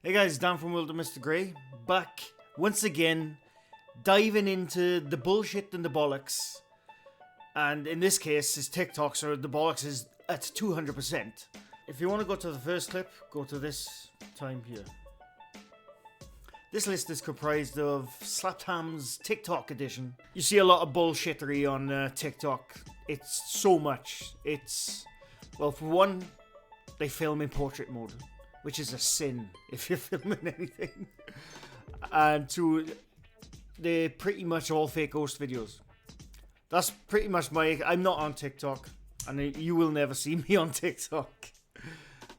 Hey guys, Dan from Wilder Mr. Grey, back once again, diving into the bullshit and the bollocks. And in this case, it's TikTok, so the bollocks is at 200%. If you want to go to the first clip, go to this time here. This list is comprised of Slapped Ham's TikTok edition. You see a lot of bullshittery on TikTok. It's so much. Well, for one, they film in portrait mode, which is a sin if you're filming anything. And two, they're pretty much all fake ghost videos. That's pretty much I'm not on TikTok, and you will never see me on TikTok.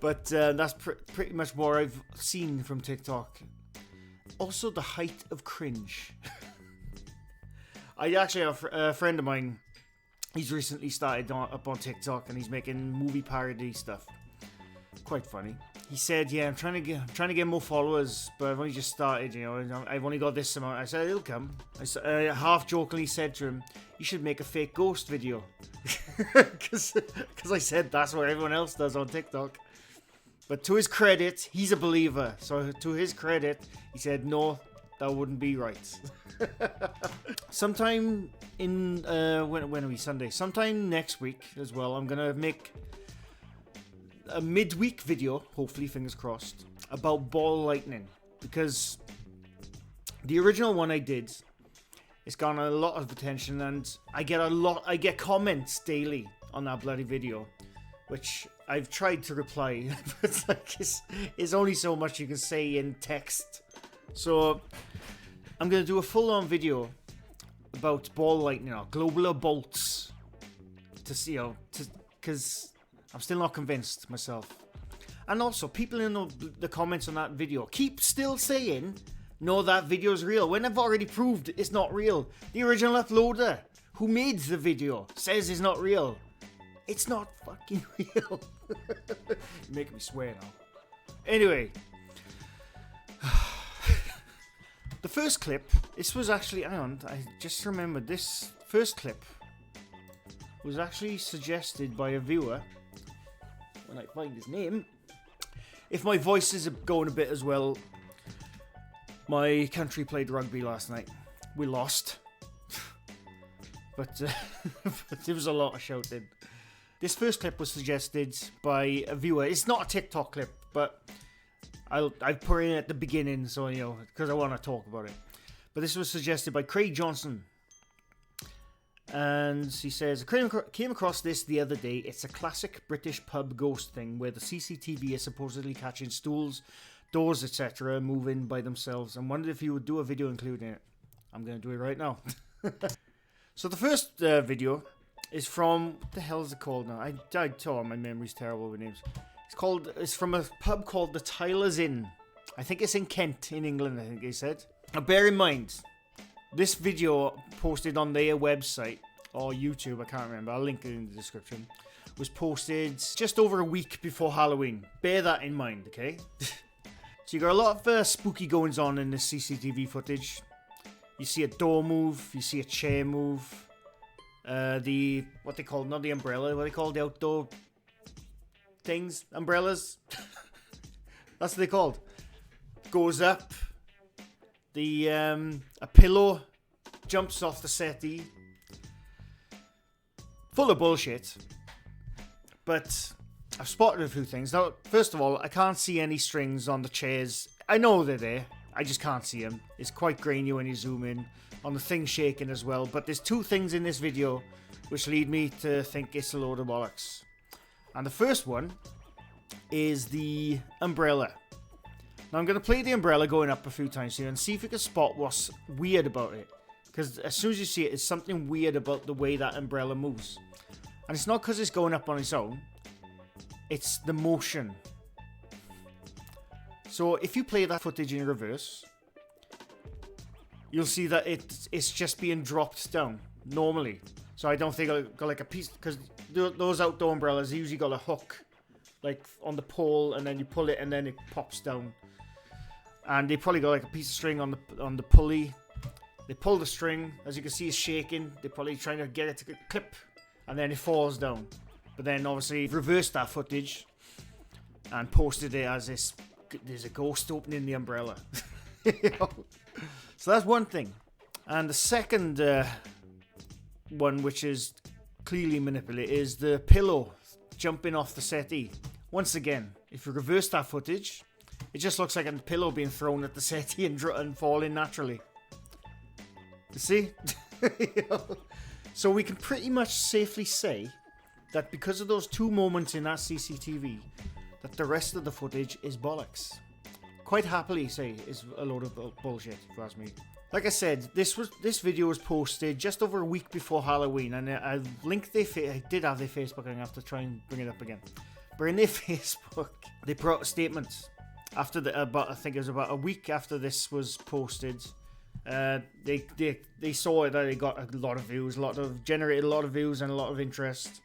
But that's pretty much what I've seen from TikTok. Also, the height of cringe. I actually have a friend of mine. He's recently started up on TikTok, and he's making movie parody stuff. Quite funny. He said, "Yeah, I'm trying to get more followers, but I've only just started. I've only got this amount." I said, "It'll come." I half jokingly said to him, "You should make a fake ghost video," because I said that's what everyone else does on TikTok. But to his credit, he's a believer. So to his credit, he said, "No, that wouldn't be right." Sometime in when are we? Sunday. Sometime next week as well. I'm gonna make a midweek video, hopefully, fingers crossed, about ball lightning, because the original one I did, it's gotten a lot of attention, and I get comments daily on that bloody video, which I've tried to reply, but it's only so much you can say in text. So I'm gonna do a full-on video about ball lightning or globular bolts to see because I'm still not convinced myself. And also, people in the comments on that video keep still saying, "No, that video's real," when I've already proved it's not real. The original uploader who made the video says it's not real. It's not fucking real. You're making me swear now. Anyway. The first clip, this was actually, hang on, I just remembered, this first clip was actually suggested by a viewer. When I find his name. If my voice is going a bit as well, my country played rugby last night. We lost. but there was a lot of shouting. This first clip was suggested by a viewer. It's not a TikTok clip, but I put it in at the beginning, so because I want to talk about it. But this was suggested by Craig Johnson. And he says, "I came across this the other day. It's a classic British pub ghost thing where the CCTV is supposedly catching stools, doors, etc. moving by themselves, and wondered if you would do a video including it." I'm going to do it right now. So the first video is from, what the hell is it called now? I told my memory's terrible with names. It's from a pub called the Tyler's Inn. I think it's in Kent, in England, I think they said. Now bear in mind, this video posted on their website, or YouTube, I can't remember, I'll link it in the description, was posted just over a week before Halloween. Bear that in mind, okay? So you got a lot of spooky goings on in this CCTV footage. You see a door move, you see a chair move, what they call, not the umbrella, what they call the outdoor things, umbrellas. That's what they're called. Goes up. A pillow jumps off the settee. Full of bullshit. But I've spotted a few things. Now, first of all, I can't see any strings on the chairs. I know they're there. I just can't see them. It's quite grainy when you zoom in. On the thing shaking as well. But there's two things in this video which lead me to think it's a load of bollocks. And the first one is the umbrella. Now I'm going to play the umbrella going up a few times here and see if you can spot what's weird about it. Because as soon as you see it, it's something weird about the way that umbrella moves. And it's not because it's going up on its own. It's the motion. So if you play that footage in reverse, you'll see that it's just being dropped down normally. So I don't think I'll go like a piece, because those outdoor umbrellas, they usually got a hook like on the pole, and then you pull it and then it pops down. And they probably got like a piece of string on the pulley. They pull the string, as you can see, it's shaking. They're probably trying to get it to clip, and then it falls down. But then obviously reversed that footage and posted it as this there's a ghost opening the umbrella. You know? So that's one thing. And the second one, which is clearly manipulated, is the pillow jumping off the settee. Once again, if you reverse that footage, it just looks like a pillow being thrown at the settee and falling naturally. You see? You know? So we can pretty much safely say that because of those 2 moments in that CCTV, that the rest of the footage is bollocks. Quite happily say is a load of bullshit, if you ask me. Like I said, this video was posted just over a week before Halloween, and I linked I did have their Facebook, and I have to try and bring it up again. But in their Facebook, they put out a statement after I think it was about a week after this was posted. They saw that it got a lot of views, generated a lot of views and a lot of interest,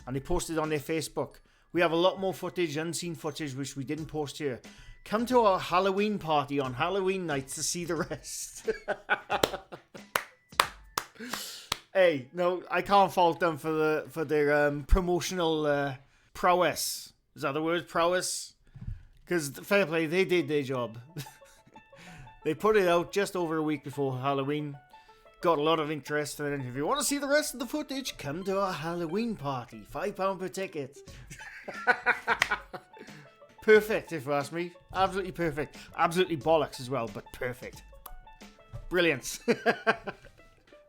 and they posted on their Facebook. We have a lot more footage, unseen footage, which we didn't post here. Come to our Halloween party on Halloween night to see the rest. Hey, no, I can't fault them for their promotional prowess. Is that the word, prowess? Because fair play, they did their job. They put it out just over a week before Halloween. Got a lot of interest, and if you want to see the rest of the footage, come to our Halloween party. £5 per ticket. Perfect, if you ask me. Absolutely perfect. Absolutely bollocks as well, but perfect. Brilliant.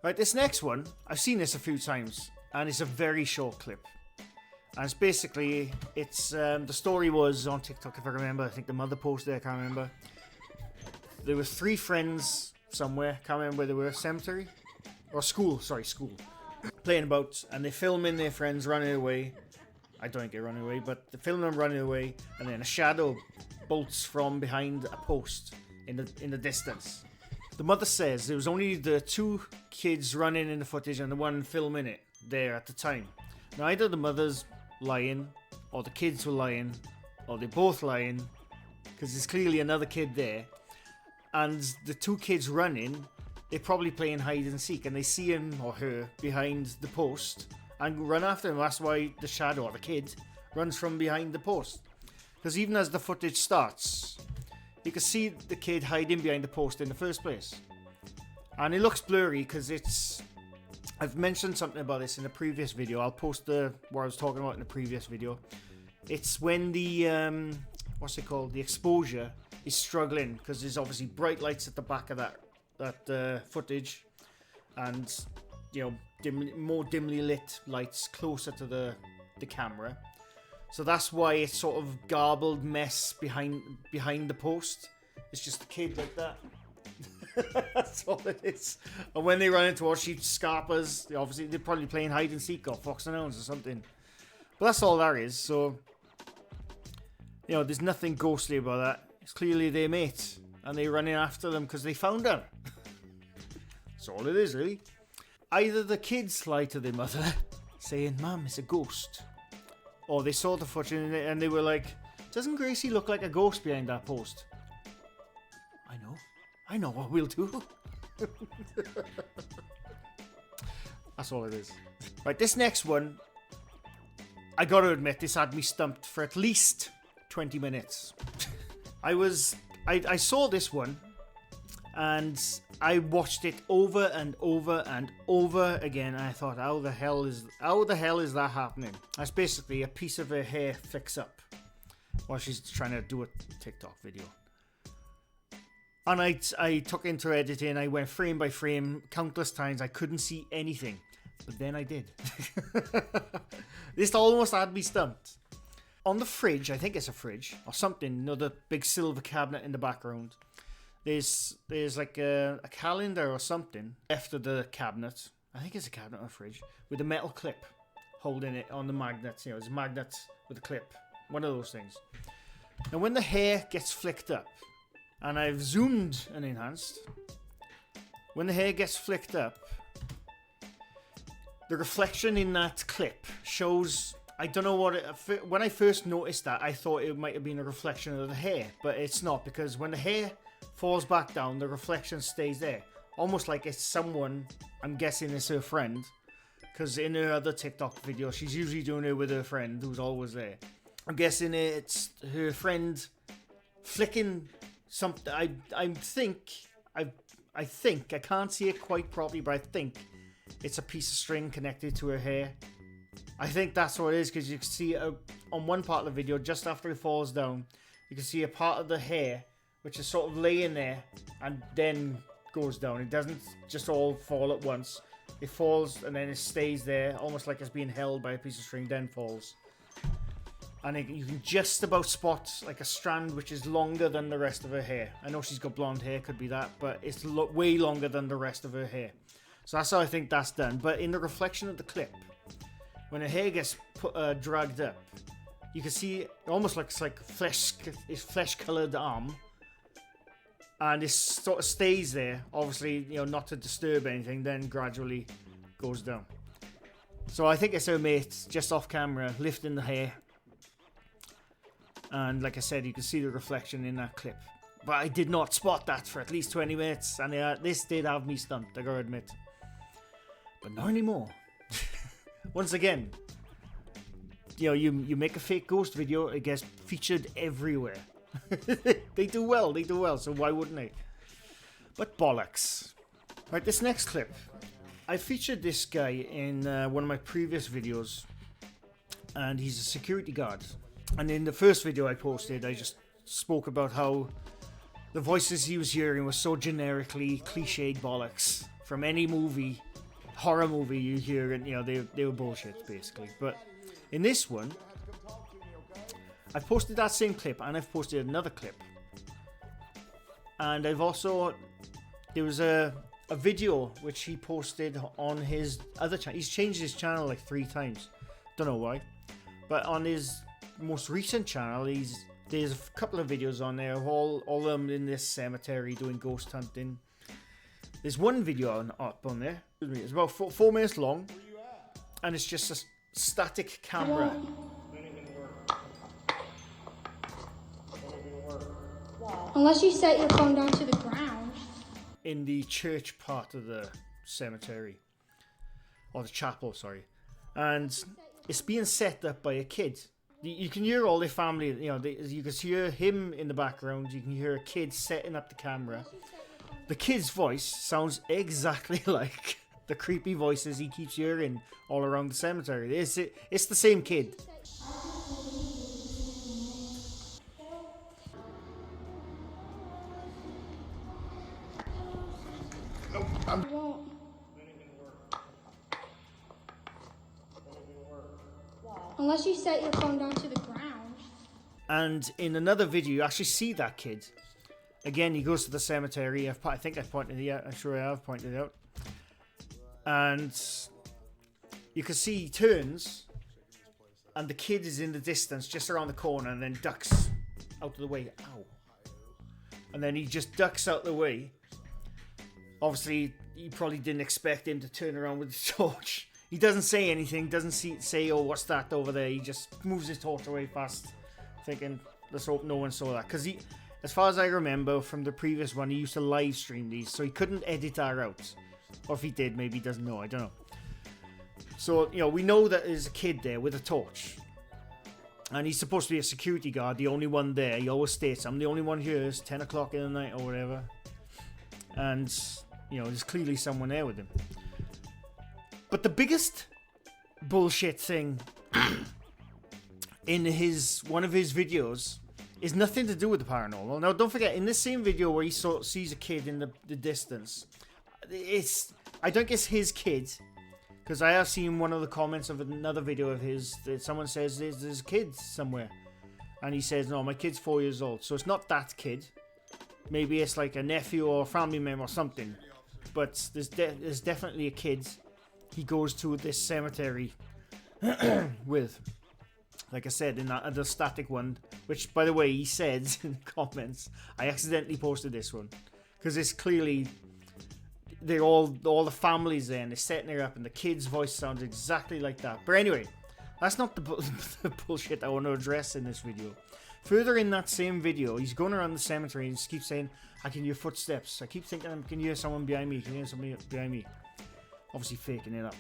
Right, this next one, I've seen this a few times, and it's a very short clip. And it's basically, the story was on TikTok, if I remember. I think the mother posted it, I can't remember. There were 3 friends somewhere, can't remember where they were, cemetery? Or school, playing about, and they're filming their friends running away. I don't think they're running away, but they're filming them running away, and then a shadow bolts from behind a post in the distance. The mother says there was only the 2 kids running in the footage and the one filming it there at the time. Now either the mother's lying, or the kids were lying, or they're both lying, because there's clearly another kid there. And the 2 kids running, they're probably playing hide and seek, and they see him or her behind the post and run after him. That's why the shadow, or the kid, runs from behind the post. Because even as the footage starts, you can see the kid hiding behind the post in the first place. And it looks blurry because I've mentioned something about this in a previous video. I'll post what I was talking about in the previous video. It's when the, what's it called? The exposure is struggling, because there's obviously bright lights at the back of that footage, and you know, more dimly lit lights closer to the camera. So that's why it's sort of garbled mess behind the post. It's just a kid like that. That's all it is. And when they run into our sheep scarpers, obviously they're probably playing hide and seek or fox and hounds or something. But that's all that is. So, you know, there's nothing ghostly about that. It's clearly their mate, and they're running after them because they found her. That's all it is, really. Either the kids lie to their mother, saying, "Mum, it's a ghost," or they saw the footage and they were like, "Doesn't Gracie look like a ghost behind that post?" I know what we'll do. That's all it is. Right, this next one, I gotta admit, this had me stumped for at least 20 minutes. I saw this one, and I watched it over and over and over again, and I thought, how the hell is that happening? That's basically a piece of her hair flicks up while she's trying to do a TikTok video. And I took into editing, I went frame by frame countless times. I couldn't see anything, but then I did. This almost had me stumped. On the fridge, I think it's a fridge or something, another big silver cabinet in the background. There's like a calendar or something left of the cabinet. I think it's a cabinet or a fridge with a metal clip holding it on the magnets. You know, it's a magnet with a clip. One of those things. And when the hair gets flicked up, and I've zoomed and enhanced, when the hair gets flicked up, the reflection in that clip shows, I don't know what it, when I first noticed that, I thought it might have been a reflection of the hair, but it's not, because when the hair falls back down, the reflection stays there. Almost like it's someone, I'm guessing it's her friend, because in her other TikTok video, she's usually doing it with her friend, who's always there. I'm guessing it's her friend flicking something. I think I can't see it quite properly, but I think it's a piece of string connected to her hair. I think that's what it is, because you can see on one part of the video, just after it falls down, you can see a part of the hair which is sort of laying there and then goes down. It doesn't just all fall at once. It falls and then it stays there, almost like it's being held by a piece of string, then falls. And you can just about spot like a strand which is longer than the rest of her hair. I know she's got blonde hair, could be that, but it's way longer than the rest of her hair. So that's how I think that's done. But in the reflection of the clip, when her hair gets dragged up, you can see it almost looks like flesh-coloured arm. And it sort of stays there, obviously, you know, not to disturb anything, then gradually goes down. So I think it's her mate, just off camera, lifting the hair. And like I said, you can see the reflection in that clip. But I did not spot that for at least 20 minutes, and this did have me stumped, I gotta admit. But not anymore. Once again, you know, you make a fake ghost video, it gets featured everywhere. They do well, so why wouldn't they? But bollocks. Right, this next clip, I featured this guy in one of my previous videos, and he's a security guard. And in the first video I posted, I just spoke about how the voices he was hearing were so generically cliched bollocks from any movie, horror movie you hear, and you know, they were bullshit basically. But in this one, I've posted that same clip, and I've posted another clip. And I've also, there was a video which he posted on his other channel. He's changed his channel like 3 times. Don't know why. But on his most recent channel, there's a couple of videos on there, all of them in this cemetery doing ghost hunting. There's one video up on there. It's about 4 minutes long. And it's just a static camera. Unless you set your phone down to the ground. In the church part of the cemetery. Or the chapel, sorry. And it's being set up by a kid. You can hear all their family, you know, you can hear him in the background. You can hear a kid setting up the camera. The kid's voice sounds exactly like the creepy voices he keeps hearing all around the cemetery. It's the same kid. Unless you set your phone down to the ground. And in another video, you actually see that kid. Again, he goes to the cemetery. I think I pointed it out. I'm sure I have pointed it out. And you can see he turns, and the kid is in the distance, just around the corner, and then ducks out of the way. Ow. And then he just ducks out the way. Obviously, you probably didn't expect him to turn around with the torch. He doesn't say anything, doesn't say, oh, what's that over there? He just moves his torch away fast, thinking, let's hope no one saw that. Because he, as far as I remember from the previous one, he used to live stream these, so he couldn't edit that out. Or if he did, maybe he doesn't know, I don't know. So, you know, we know that there's a kid there with a torch. And he's supposed to be a security guard, the only one there. He always states, I'm the only one here, it's 10 o'clock in the night or whatever. And, you know, there's clearly someone there with him. But the biggest bullshit thing in one of his videos is nothing to do with the paranormal. Now, don't forget, in this same video where he sees a kid in the distance, I don't guess his kid, because I have seen one of the comments of another video of his that someone says there's a kid somewhere, and he says, no, my kid's 4 years old, so it's not that kid. Maybe it's like a nephew or a family member or something, but there's definitely a kid he goes to this cemetery with. Like I said, in that other static one, which, by the way, he said in the comments, I accidentally posted this one, because it's clearly, they're all the families there, and they're setting her up, and the kid's voice sounds exactly like that. But anyway, that's not the bullshit I want to address in this video. Further in that same video, he's going around the cemetery and he keeps saying, I can hear footsteps. I keep thinking I can hear someone behind me. I can hear somebody behind me. Obviously faking it up.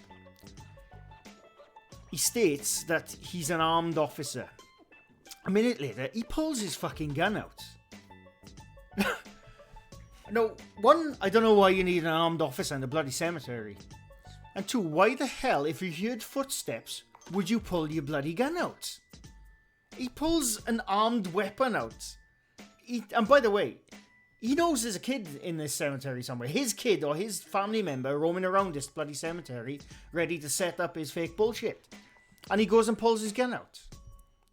He states that he's an armed officer. A minute later, he pulls his fucking gun out. Now, one, I don't know why you need an armed officer in a bloody cemetery. And two, why the hell, if you heard footsteps, would you pull your bloody gun out? He pulls an armed weapon out. And by the way, he knows there's a kid in this cemetery somewhere. His kid or his family member roaming around this bloody cemetery, ready to set up his fake bullshit. And he goes and pulls his gun out.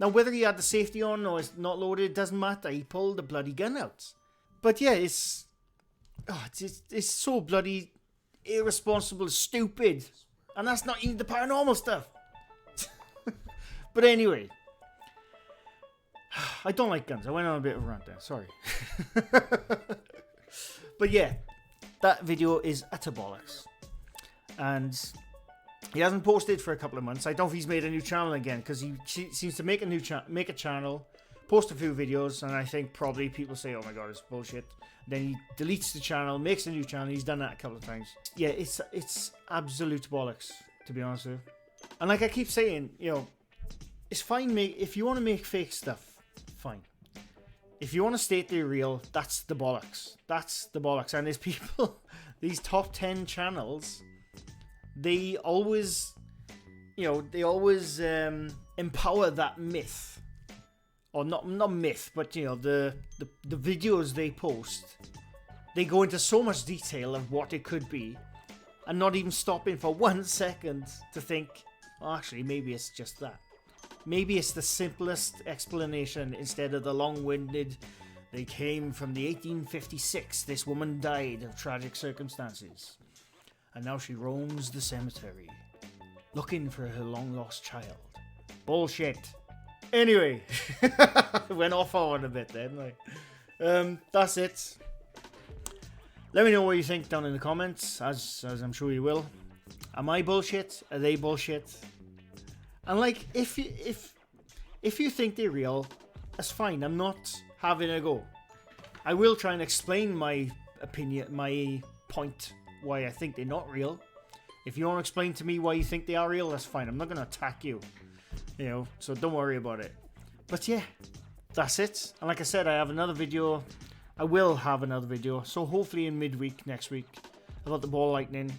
Now, whether he had the safety on or it's not loaded, it doesn't matter. He pulled the bloody gun out. But yeah, it's so bloody irresponsible, stupid. And that's not even the paranormal stuff. But anyway, I don't like guns. I went on a bit of a rant there. Sorry. But yeah, that video is utter bollocks. And he hasn't posted for a couple of months. I don't know if he's made a new channel again, because he seems to make a channel, post a few videos, and I think probably people say, oh my god, it's bullshit. Then he deletes the channel, makes a new channel. He's done that a couple of times. Yeah, it's absolute bollocks, to be honest with you. And like I keep saying, you know, it's fine, if you want to make fake stuff, fine. If you want to state they're real, that's the bollocks. That's the bollocks. And there's people, these top 10 channels, they always, empower that myth. Or not myth, but, you know, the videos they post, they go into so much detail of what it could be, and not even stopping for 1 second to think, oh, actually, maybe it's just that. Maybe it's the simplest explanation instead of the long-winded, they came from the 1856, this woman died of tragic circumstances, and now she roams the cemetery, looking for her long-lost child. Bullshit. Anyway, went off on a bit then. That's it. Let me know what you think down in the comments, as I'm sure you will. Am I bullshit? Are they bullshit? And like, if you think they're real, that's fine. I'm not having a go. I will try and explain my opinion, my point, why I think they're not real. If you want to explain to me why you think they are real, that's fine. I'm not going to attack you. You know, so don't worry about it. But yeah, that's it. And like I said, I have another video. I will have another video. So hopefully in midweek next week about the ball lightning.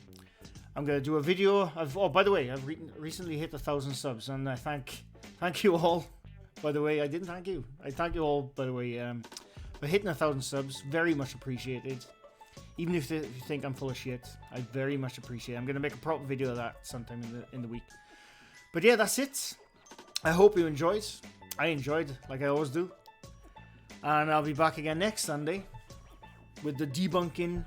I'm going to do a video. By the way, I've recently hit 1,000 subs, and I thank you all. By the way, I didn't thank you. I thank you all, by the way, for hitting 1,000 subs. Very much appreciated. Even if you think I'm full of shit, I very much appreciate it. I'm going to make a proper video of that sometime in the week. But yeah, that's it. I hope you enjoyed. I enjoyed, like I always do. And I'll be back again next Sunday with the debunking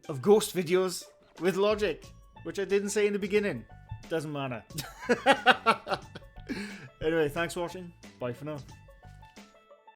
of ghost videos with logic, which I didn't say in the beginning. Doesn't matter. Anyway, thanks for watching. Bye for now.